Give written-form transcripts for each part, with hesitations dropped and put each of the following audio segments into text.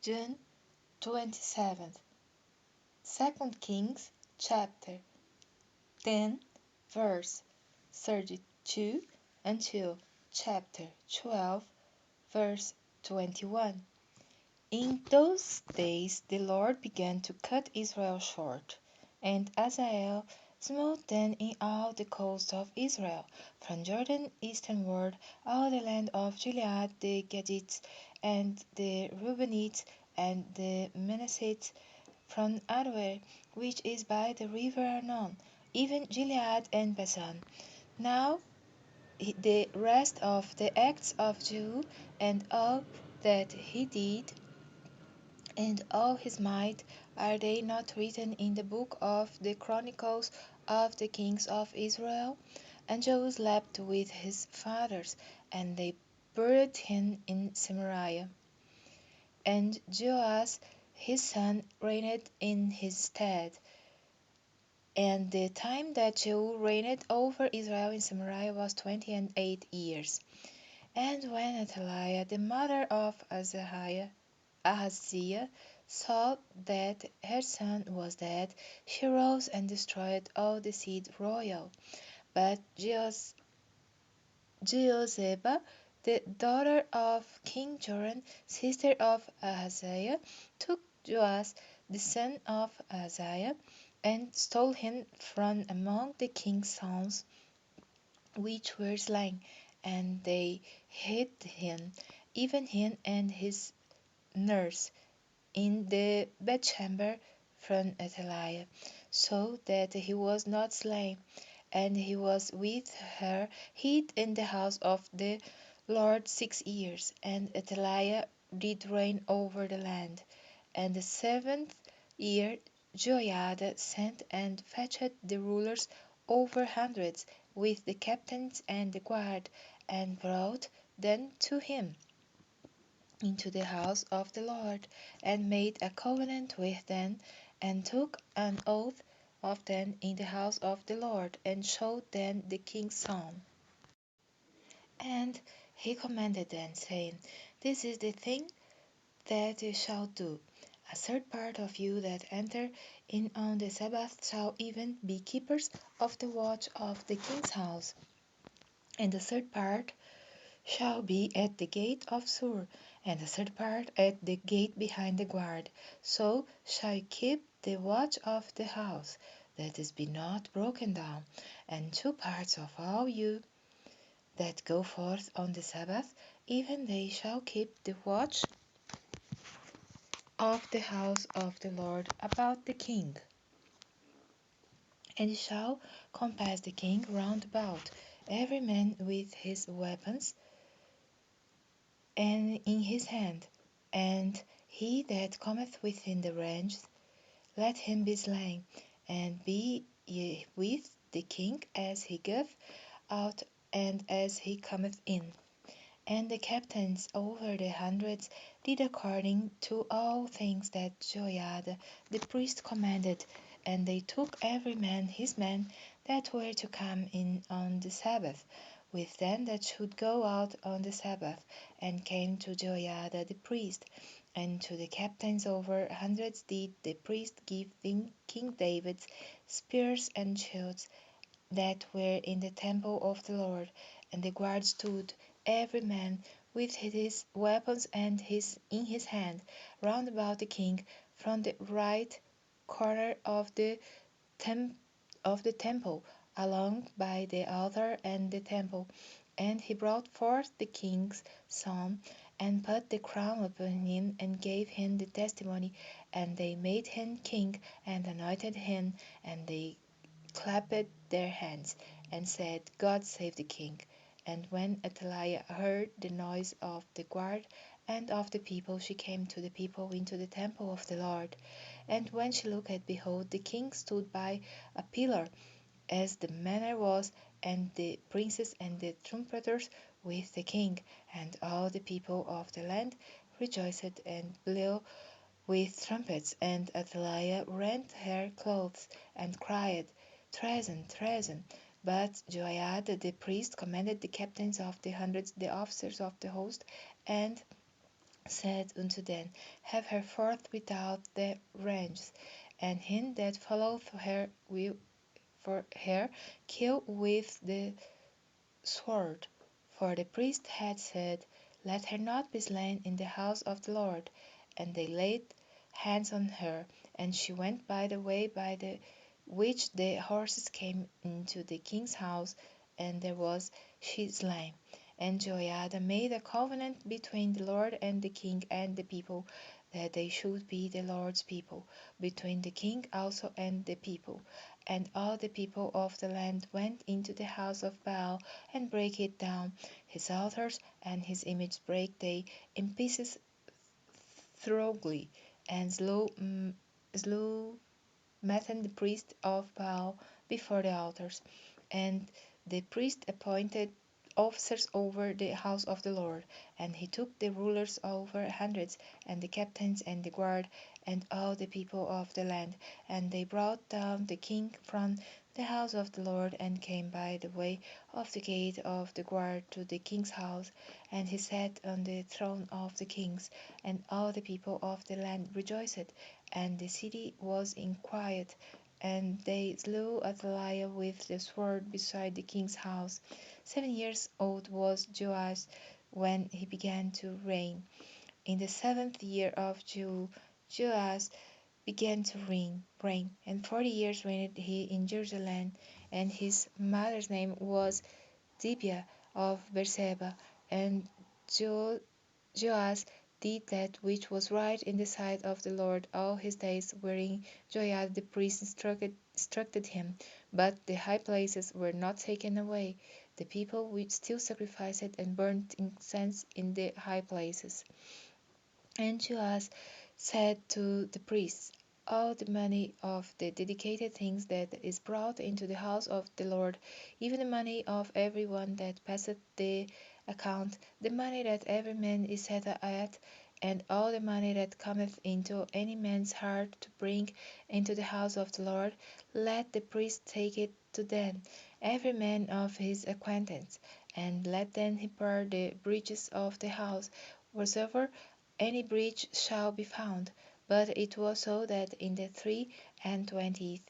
June 27th. 2 Kings chapter 10, verse 32 until chapter 12, verse 21. In those days the Lord began to cut Israel short, and Azael smote them in all the coast of Israel, from Jordan easternward, all the land of Gilead, the Gadites, and the Reubenites, and the Manassites, from Aroer, which is by the river Arnon, even Gilead and Bashan. Now the rest of the acts of Jehu, and all that he did, and all his might, are they not written in the book of the chronicles of the kings of Israel? And Jehu slept with his fathers, and they buried him in Samaria. And Joash his son reigned in his stead. And the time that Jehu reigned over Israel in Samaria was 28 years. And when Athaliah, the mother of Ahaziah, saw that her son was dead, she rose and destroyed all the seed royal. But Jehosheba, the daughter of King Joram, sister of Ahaziah, took Joash, the son of Ahaziah, and stole him from among the king's sons which were slain, and they hid him, even him and his nurse, in the bedchamber from Athaliah, so that he was not slain. And he was with her hid in the house of the Lord 6 years. And Athaliah did reign over the land. And the 7th year Joiada sent and fetched the rulers over hundreds, with the captains and the guard, and brought them to him into the house of the Lord, and made a covenant with them, and took an oath of them in the house of the Lord, and showed them the king's son. And he commanded them, saying, This is the thing that you shall do. A third part of you that enter in on the Sabbath shall even be keepers of the watch of the king's house, and the third part shall be at the gate of Sur, and the third part at the gate behind the guard. So shall you keep the watch of the house, that it be not broken down. And 2 parts of all you that go forth on the Sabbath, even they shall keep the watch of the house of the Lord about the king. And shall compass the king round about, every man with his weapons and in his hand, and he that cometh within the range, let him be slain, and be ye with the king as he goeth out and as he cometh in. And the captains over the hundreds did according to all things that Joiada the priest commanded, and they took every man his men that were to come in on the Sabbath, with them that should go out on the Sabbath, and came to Joiada the priest. And to the captains over hundreds did the priest give King David's spears and shields that were in the temple of the Lord. And the guard stood, every man with his weapons and in his hand, round about the king, from the right corner of the temple, along by the altar and the temple. And he brought forth the king's son, and put the crown upon him, and gave him the testimony. And they made him king, and anointed him, and they clapped their hands, and said, God save the king. And when Athaliah heard the noise of the guard and of the people, she came to the people into the temple of the Lord. And when she looked, behold, the king stood by a pillar, as the manner was, and the princes and the trumpeters with the king. And all the people of the land rejoiced and blew with trumpets. And Athaliah rent her clothes, and cried, Treason, treason. But Joiada the priest commanded the captains of the hundreds, the officers of the host, and said unto them, Have her forth without the ranges, and him that followeth her will for her kill with the sword. For the priest had said, Let her not be slain in the house of the Lord. And they laid hands on her, and she went by the way by the which the horses came into the king's house, and there was she slain. And Joiada made a covenant between the Lord and the king and the people, that they should be the Lord's people, between the king also and the people. And all the people of the land went into the house of Baal, and brake it down, his altars and his image brake they in pieces thoroughly, and slew Mathan the priest of Baal before the altars. And the priest appointed officers over the house of the Lord, and he took the rulers over hundreds, and the captains and the guard, and all the people of the land. And they brought down the king from the house of the Lord, and came by the way of the gate of the guard to the king's house, and he sat on the throne of the kings, and all the people of the land rejoiced, and the city was in quiet. And they slew Athaliah with the sword beside the king's house. 7 years old was Joash when he began to reign. In the 7th year of Joash began to reign, and 40 years reigned he in Jerusalem. And his mother's name was Zibiah of Beersheba. And jo- Joash did that which was right in the sight of the Lord all his days, wherein Joiada the priest instructed him. But the high places were not taken away. The people which still sacrificed and burnt incense in the high places. And Joash said to the priests, All the money of the dedicated things that is brought into the house of the Lord, even the money of every one that passeth the account, the money that every man is set at, and all the money that cometh into any man's heart to bring into the house of the Lord, let the priest take it to them, every man of his acquaintance, and let them repair the breaches of the house, wheresoever any breach shall be found. But it was so that in the 23rd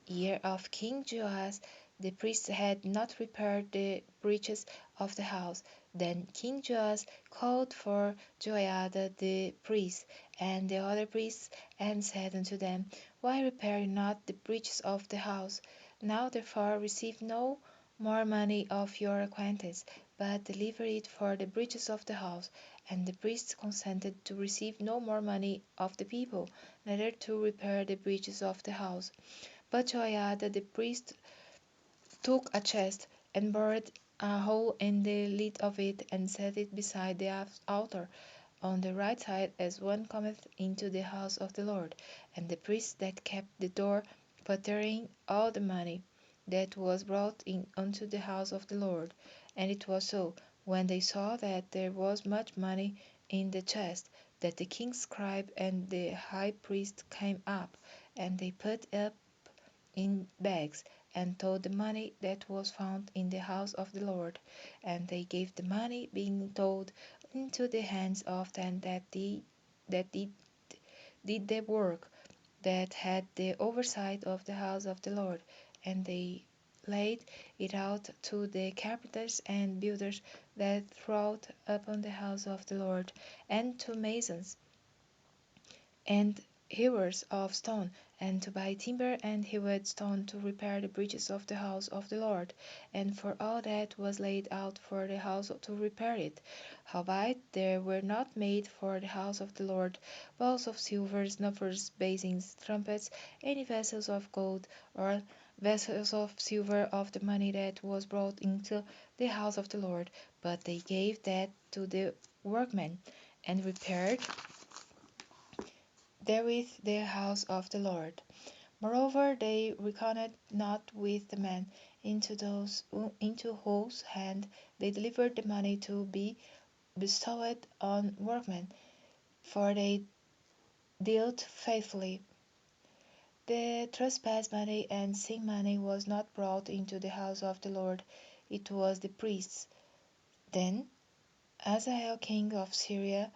year of King Joash the priests had not repaired the breaches of the house. Then King Joash called for Joiada the priest and the other priests, and said unto them, Why repair ye not the breaches of the house? Now therefore receive no more money of your acquaintance, but deliver it for the breaches of the house. And the priests consented to receive no more money of the people, neither to repair the breaches of the house. But Joiada the priest took a chest, and bored a hole in the lid of it, and set it beside the altar, on the right side, as one cometh into the house of the Lord. And the priest that kept the door put therein all the money that was brought in unto the house of the Lord. And it was so, when they saw that there was much money in the chest, that the king's scribe and the high priest came up, and they put up in bags, and told the money that was found in the house of the Lord. And they gave the money, being told, into the hands of them that did the work, that had the oversight of the house of the Lord. And they laid it out to the carpenters and builders that wrought upon the house of the Lord, and to masons and hewers of stone, and to buy timber and hewed stone to repair the breaches of the house of the Lord, and for all that was laid out for the house to repair it. Howbeit there were not made for the house of the Lord bowls of silver, snuffers, basins, trumpets, any vessels of gold, or vessels of silver of the money that was brought into the house of the Lord, but they gave that to the workmen, and repaired therewith the house of the Lord. Moreover, they reckoned not with the men into whose hand they delivered the money to be bestowed on workmen, for they dealt faithfully. The trespass money and sin money was not brought into the house of the Lord, it was the priests. Then Azael king of Syria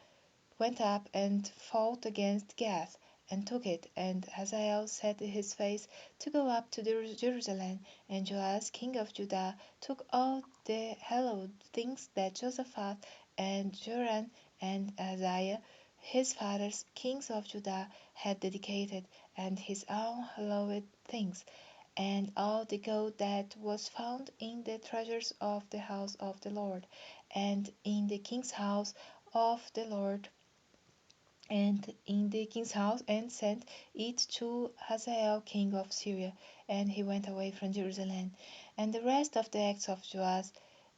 went up and fought against Gath, and took it. And Hazael set his face to go up to Jerusalem. And Joash king of Judah took all the hallowed things that Jehoshaphat and Joram and Ahaziah his fathers, kings of Judah, had dedicated, and his own hallowed things, and all the gold that was found in the treasures of the house of the Lord, and in the king's house of the Lord, and in the king's house, and sent it to Hazael king of Syria, and he went away from Jerusalem. And the rest of the acts of Joash,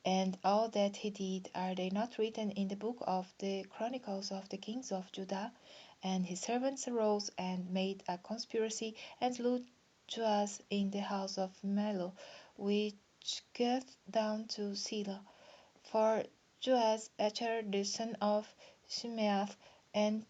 and all that he did, are they not written in the book of the chronicles of the kings of Judah? And his servants arose and made a conspiracy, and slew Joash in the house of Millo, which goeth down to Selah. For Joash, Achar the son of Shimeath, and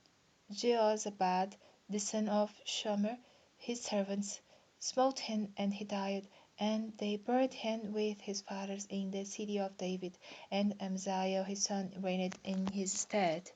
Jehoshaphat the son of Shomer, his servants, smote him, and he died, and they buried him with his fathers in the city of David, and Amaziah his son reigned in his stead.